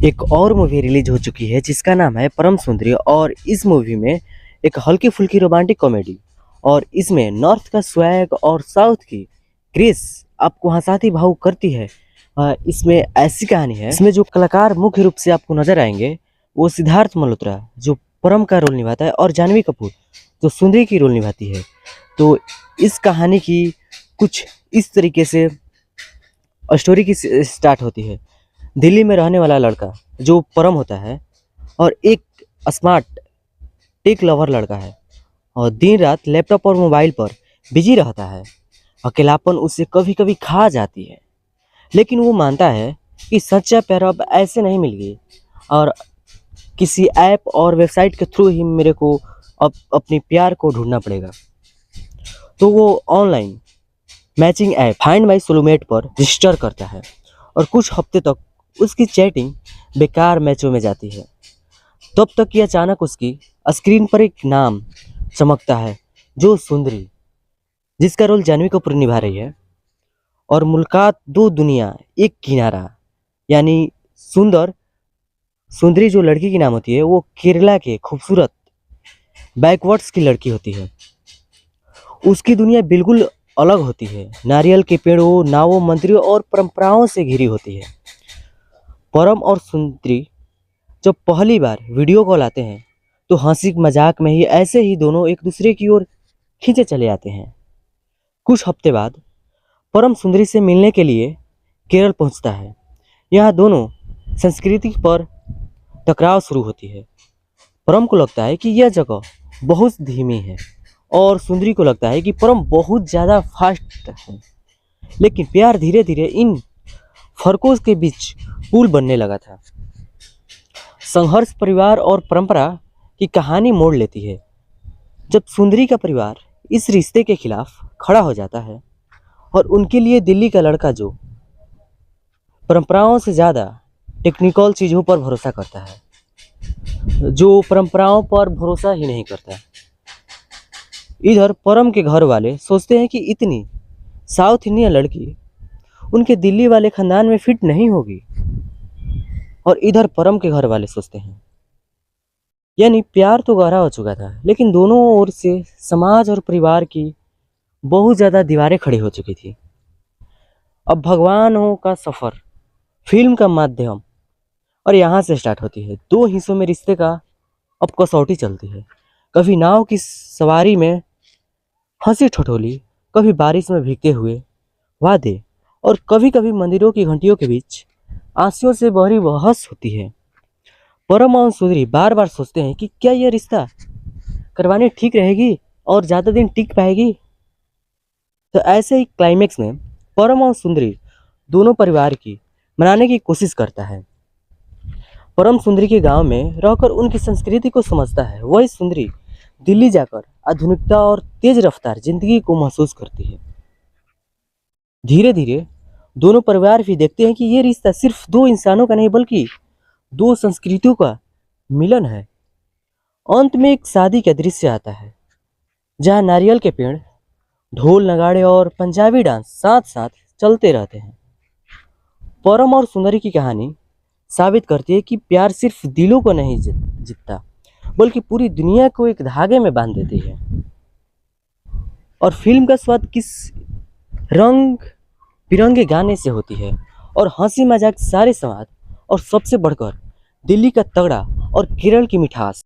एक और movie release हो चुकी है जिसका नाम है परम सुंदरी। और इस मूवी में एक हल्की फुल्की रोमांटिक कॉमेडी और इसमें नॉर्थ का स्वैग और साउथ की क्रिस आपको हंसाती भावुक करती है। इसमें ऐसी कहानी है, इसमें जो कलाकार मुख्य रूप से आपको नजर आएंगे वो सिद्धार्थ मल्होत्रा जो परम का रोल निभाता है और जानवी कपूर जो सुंदरी की रोल निभाती है। तो इस कहानी की कुछ इस तरीके से स्टोरी की स्टार्ट होती है। दिल्ली में रहने वाला लड़का जो परम होता है और एक स्मार्ट टेक लवर लड़का है और दिन रात लैपटॉप और मोबाइल पर बिजी रहता है। अकेलापन उसे कभी कभी खा जाती है, लेकिन वो मानता है कि सच्चा प्यार अब ऐसे नहीं मिल गई और किसी ऐप और वेबसाइट के थ्रू ही मेरे को अब अपने प्यार को ढूंढना पड़ेगा। तो वो online matching app find my soulmate पर रजिस्टर करता है और कुछ हफ्ते तक उसकी चैटिंग बेकार मैचों में जाती है। तब तक कि अचानक उसकी स्क्रीन पर एक नाम चमकता है जो सुंदरी, जिसका रोल जानवी कपूर निभा रही है। और मुलाकात दो दुनिया एक किनारा, यानी सुंदरी जो लड़की की नाम होती है वो केरला के खूबसूरत बैकवर्ड्स की लड़की होती है। उसकी दुनिया बिल्कुल अलग होती है, नारियल के पेड़ों, नावों, मंदिरों और परंपराओं से घिरी होती है। परम और सुंदरी जब पहली बार वीडियो कॉल आते हैं तो हंसी मजाक में ही ऐसे ही दोनों एक दूसरे की ओर खींचे चले आते हैं। कुछ हफ्ते बाद परम सुंदरी से मिलने के लिए केरल पहुंचता है। यहाँ दोनों संस्कृति पर टकराव शुरू होती है। परम को लगता है कि यह जगह बहुत धीमी है और सुंदरी को लगता है कि परम बहुत ज़्यादा फास्ट है। लेकिन प्यार धीरे धीरे इन फर्कों के बीच पुल बनने लगा था। संघर्ष परिवार और परंपरा की कहानी मोड़ लेती है जब सुंदरी का परिवार इस रिश्ते के खिलाफ खड़ा हो जाता है और उनके लिए दिल्ली का लड़का जो परंपराओं से ज़्यादा टेक्निकल चीज़ों पर भरोसा करता है, जो परंपराओं पर भरोसा ही नहीं करता। इधर परम के घर वाले सोचते हैं कि इतनी साउथ इंडियन लड़की उनके दिल्ली वाले खानदान में फिट नहीं होगी, और इधर परम के घर वाले सोचते हैं, यानी प्यार तो गहरा हो चुका था लेकिन दोनों ओर से समाज और परिवार की बहुत ज़्यादा दीवारें खड़ी हो चुकी थी। अब भगवानों का सफ़र फिल्म का माध्यम और यहाँ से स्टार्ट होती है। दो हिस्सों में रिश्ते का अब कसौटी चलती है। कभी नाव की सवारी में हंसी ठिठोली, कभी बारिश में भीगते हुए वादे और कभी कभी मंदिरों की घंटियों के बीच आंसुओं से भरी बहस होती है। परम और सुंदरी बार बार सोचते हैं कि क्या यह रिश्ता करवानी ठीक रहेगी और ज़्यादा दिन टिक पाएगी। तो ऐसे ही क्लाइमेक्स में परम और सुंदरी दोनों परिवार की मनाने की कोशिश करता है। परम सुंदरी के गांव में रहकर उनकी संस्कृति को समझता है, वही सुंदरी दिल्ली जाकर आधुनिकता और तेज रफ्तार जिंदगी को महसूस करती है। धीरे धीरे दोनों परिवार भी देखते हैं कि ये रिश्ता सिर्फ दो इंसानों का नहीं बल्कि दो संस्कृतियों का मिलन है। अंत में एक शादी का दृश्य आता है जहां नारियल के पेड़, ढोल नगाड़े और पंजाबी डांस साथ साथ चलते रहते हैं। परम और सुंदरी की कहानी साबित करती है कि प्यार सिर्फ दिलों को नहीं जीतता बल्कि पूरी दुनिया को एक धागे में बांध देती है। और फिल्म का स्वाद किस रंग बिरंगे गाने से होती है और हंसी मजाक सारे समाज, और सबसे बढ़कर दिल्ली का तगड़ा और केरल की मिठास।